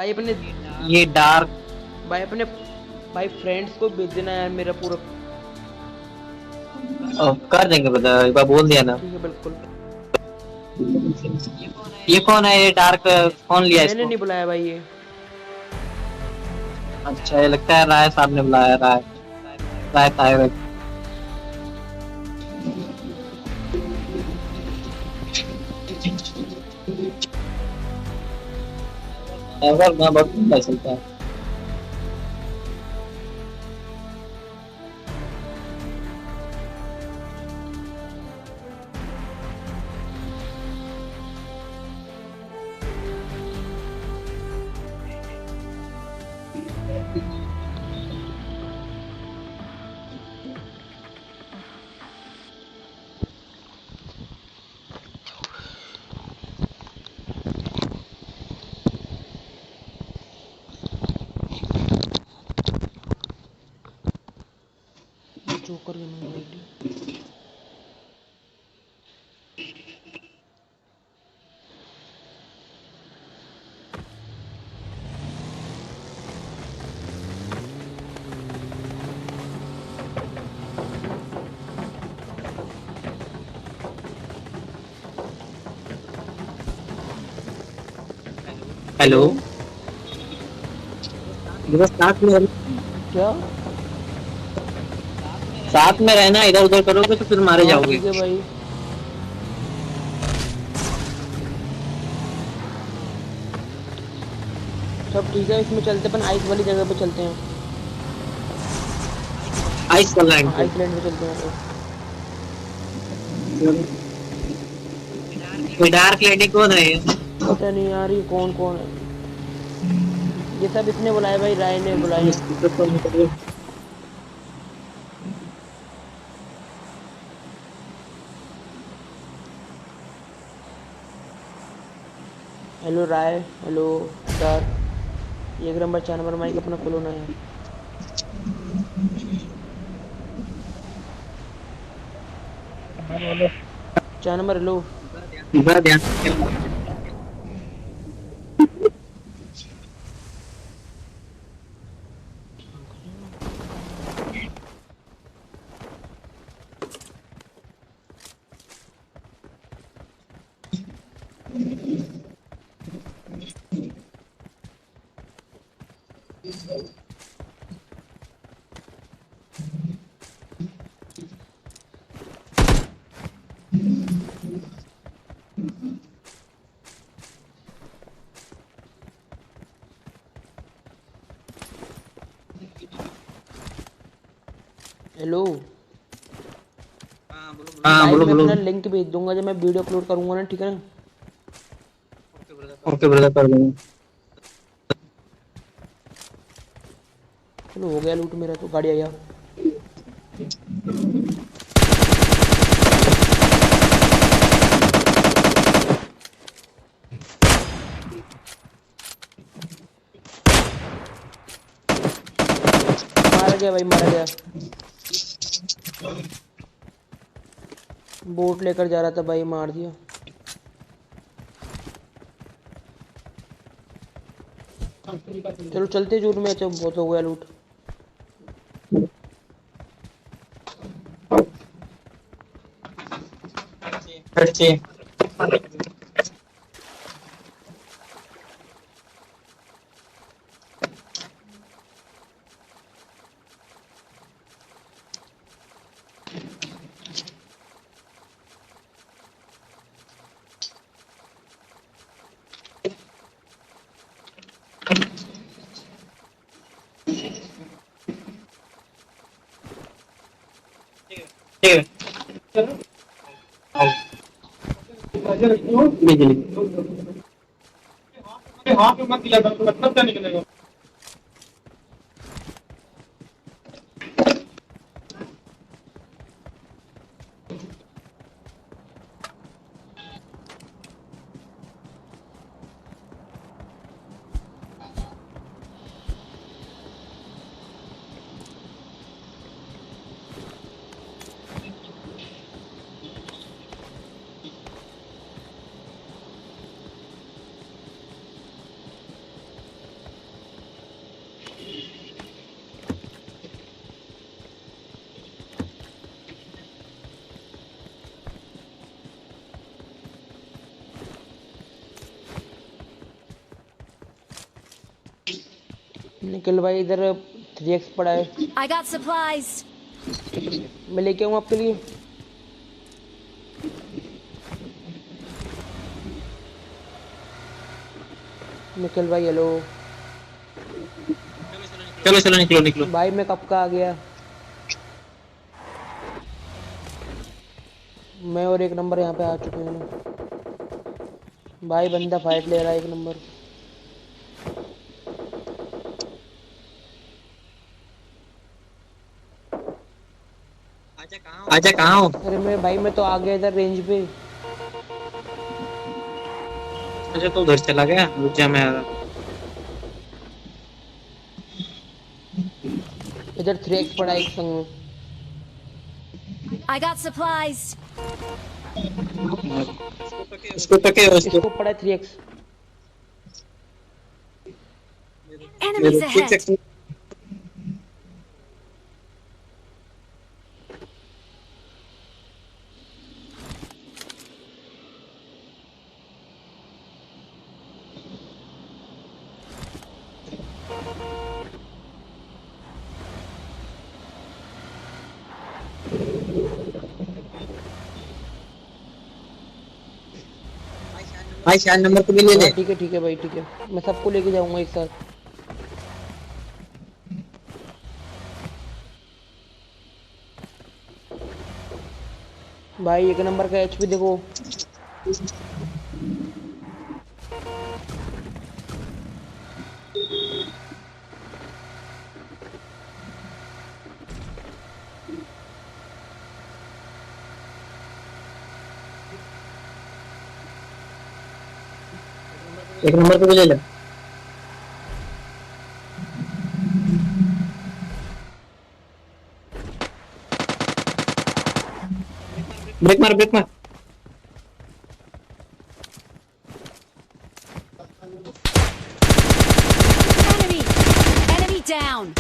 भाई अपने ये डार्क। भाई अपने भाई फ्रेंड्स को भेज देना यार मेरा पूरा। कर देंगे ब्रदर, एक बार बोल दिया ना। ठीक है बिल्कुल। ये कौन है, ये डार्क कौन लिया मैंने इसको? नहीं बुलाया भाई ये। अच्छा, ये लगता है राय साहब ने बुलाया। राय, राय साहब। अगर मैं बहुत पता चलता है। Joker gaming ID. Hello. Hello. बस क्या? साथ में रहना, इधर उधर करोगे तो फिर मारे हाँ जाओगे। ठीक है भाई। सब ठीक है, इसमें चलते अपन आइस वाली जगह पे चलते हैं। आइस हाँ लाइन पे। आइसलैंड पे चलते हैं। ये डार्क लेडी कौन है ये? पता नहीं यार ये कौन कौन है। ये सब इसने बुलाए भाई, राय ने बुलाए हैं। हेलो राय, हेलो डार्क। ये नंबर 4 नंबर माइक अपना खोलो ना यार। 4 नंबर हेलो। बड़ा ध्यान। हेलो हाँ भाई, बोलो मैं बोलो। अपना लिंक भेज दूंगा जब मैं वीडियो अपलोड करूंगा ना, ठीक है ना? ओके ब्रदर, कर देंगे। चलो हो गया लूट मेरा तो। गाड़ी आया। मारा गया भाई, मारा गया। बोट लेकर जा रहा था भाई, मार दिया। चलो चलते जूर में। अच्छा बहुत हो गया लूट। अच्छे। ठीक है। आओ। बिजली। हाँ पे मत दिया था, मतलब क्या निकलेगा? निकल भाई इधर 3x पड़ा है, I got supplies. मैं लेके आऊँ आपके लिए। निकल भाई हेलो। चलो चलो निकलो निकलो। भाई मैं कब का आ गया। मैं और एक नंबर यहाँ पे आ चुके हैं ना। भाई बंदा फाइट ले रहा है 1 नंबर। आजा कहाँ हो? अरे मैं भाई मैं तो आ गया इधर रेंज पे। अच्छा तो उधर चला गया, रुक जा मैं आ रहा। इधर 3x पड़ा है एक संग में। I got supplies. उसको तो क्या उसको इसको पड़ा है 3x। Enemies कुछ ahead. भाई 4 नंबर को भी ले हाँ ले। ठीक है भाई ठीक है, मैं सबको लेके जाऊंगा एक साथ। भाई 1 नंबर का एचपी देखो। एक नंबर को भी ले ले। ब्रेक मार ब्रेक मार। Enemy. Enemy down.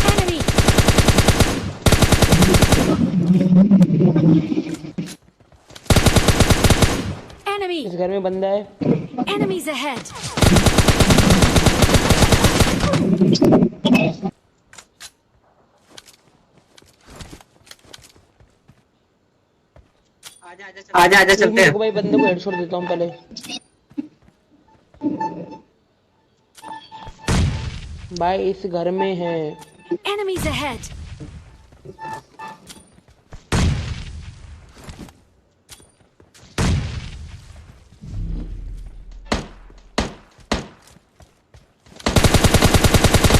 Enemy. Enemy. इस घर में बंदा है। Enemies ahead. आजा आजा एक चलते मिनट को हैं। भाई, बंदे को हेडशॉट देता हूँ पहले। भाई इस घर में है। Enemies ahead.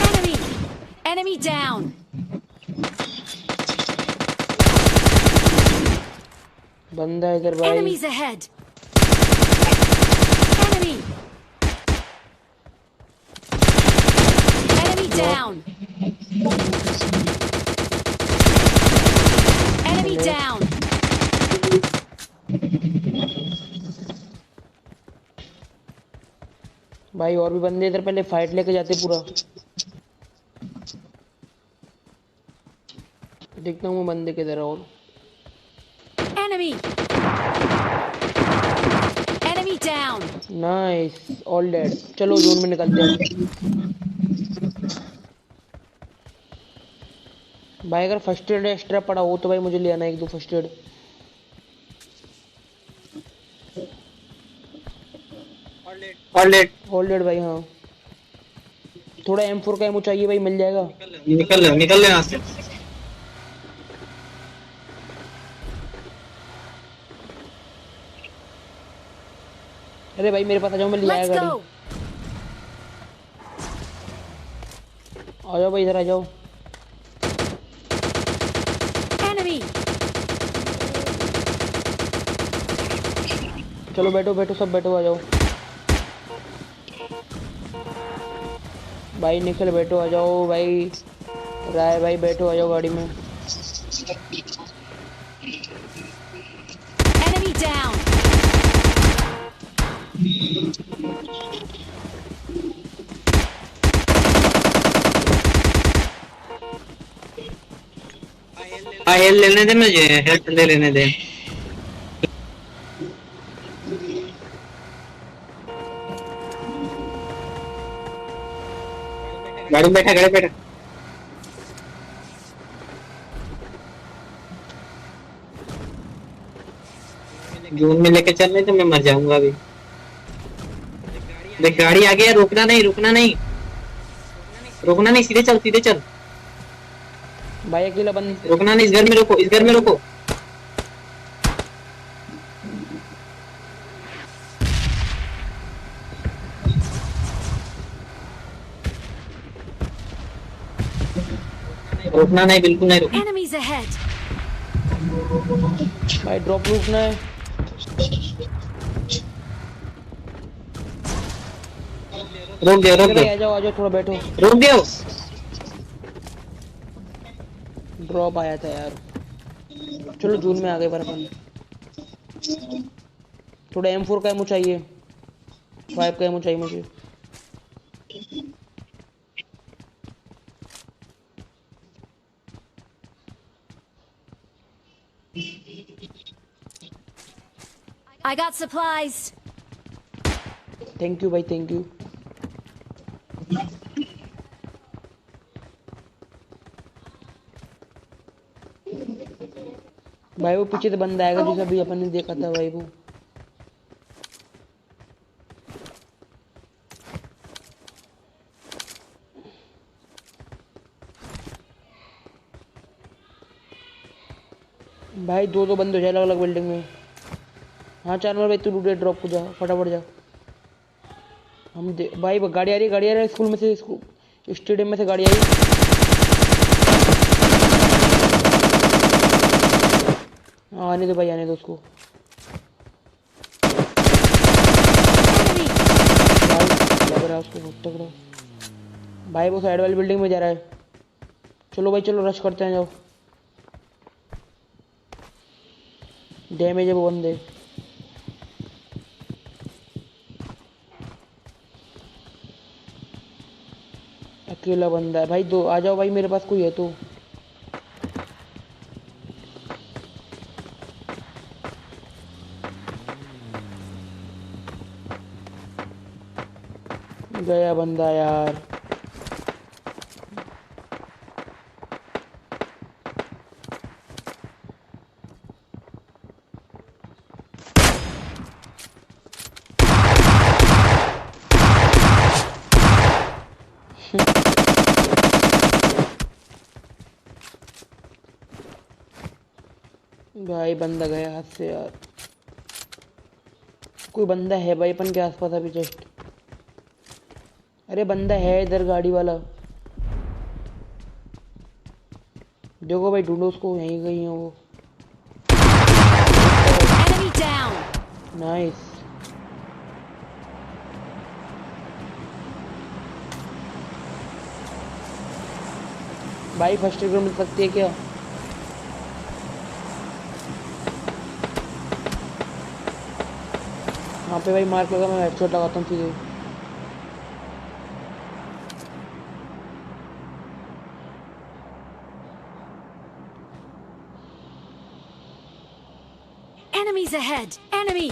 Enemy. Enemy down. बंदा है इधर भाई। Enemies ahead. Enemy. Enemy down. Enemy down. भाई और भी बंदे इधर, पहले फाइट लेके जाते पूरा। देखता हूँ मैं बंदे किधर है और। Enemy. Enemy down. Nice, all dead. चलो जोन में निकलते हैं अब। भाई अगर फर्स्ट एड एक्स्ट्रा पड़ा हो तो भाई मुझे ले आना 1-2 फर्स्ट एड। और लेट। ऑल डेड भाई हाँ। थोड़ा M4 का एमो चाहिए भाई, मिल जाएगा। निकल ले यहाँ से। अरे भाई मेरे पास आ जाओ, मैं ले आया Let's गाड़ी। go. आ जाओ भाई इधर आ जाओ। Enemy. चलो बैठो बैठो सब बैठो, आ जाओ। भाई निखिल बैठो, आ जाओ भाई। राय भाई बैठो, आ जाओ गाड़ी में। down. हाँ हेल लेने दे, मुझे हेल्प ले लेने दे। गाड़ी में बैठा, गाड़ी में बैठा। जून में लेके चल रहे तो मैं मर जाऊंगा अभी। देख गाड़ी आ गया, रुकना नहीं, रुकना नहीं, रुकना नहीं, सीधे चल, सीधे चल। भाई अकेला बंद। रुकना नहीं, इस घर में रुको, इस घर में रुको। रुकना नहीं, बिल्कुल नहीं रुकना। Enemies ahead. भाई ड्रॉप रुकना है। रुक गया, रुक अरे भाई गया, आ जाओ थोड़ा बैठो। रुक गया। ड्रॉप आया था यार। चलो जून में आ गए पर अपन। थोड़ा M4 का एमो चाहिए, 5 का एमो चाहिए मुझे। I got supplies. Thank you भाई, थैंक यू। भाई वो पीछे से बंदा आएगा जैसे अभी अपन ने देखा था भाई वो। भाई दो बंदे हो जाए अलग अलग बिल्डिंग में। हाँ चार भाई तू लूटे ड्रॉप को जा, फटाफट जा। भाई गाड़ी आ रही है, गाड़ी आ रही है स्कूल में से, स्कूल स्टेडियम में से गाड़ी आई। हाँ आने दो भाई, आने दो उसको। Enemy. भाई लग रहा है उसको बहुत तगड़ा। भाई वो साइड वाली बिल्डिंग में जा रहा है। चलो भाई चलो, रश करते हैं, जाओ। डैमेज है वो बंदे। अकेला बंदा है भाई, दो आ जाओ भाई, मेरे पास कोई है तो। गया बंदा यार। भाई बंदा गया हाथ से यार। कोई बंदा है भाई अपन के आसपास अभी जस्ट। अरे बंदा है इधर गाड़ी वाला। देखो भाई ढूंढो उसको, यहीं कहीं है वो। Enemy down. नाइस। भाई फर्स्ट एड मिल सकती है क्या? वहाँ पे भाई मार्क लगा, मैं हेडशॉट लगाता हूँ सीधे। Enemies ahead. Enemy.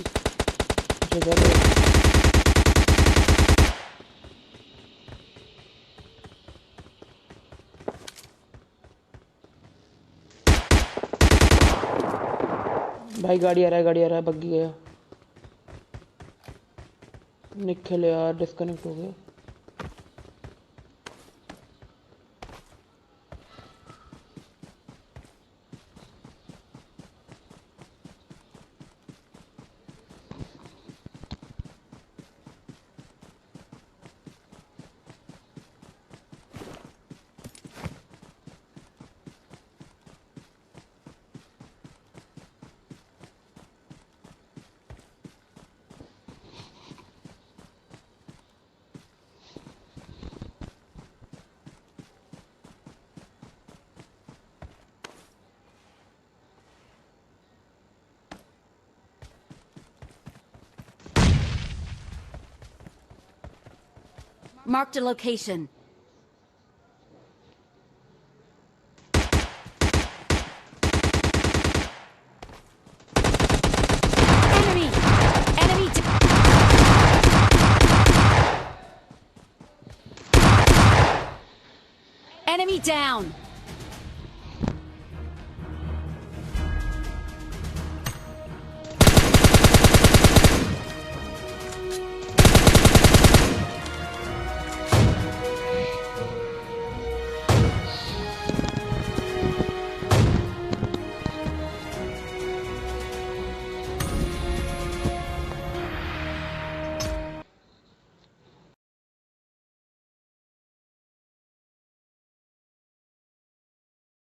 भाई गाड़ी आ रहा है, गाड़ी आ रहा है, बग्गी गया। निकल यार, डिस्कनेक्ट हो गया। Marked a location. Enemy! Enemy! Enemy down!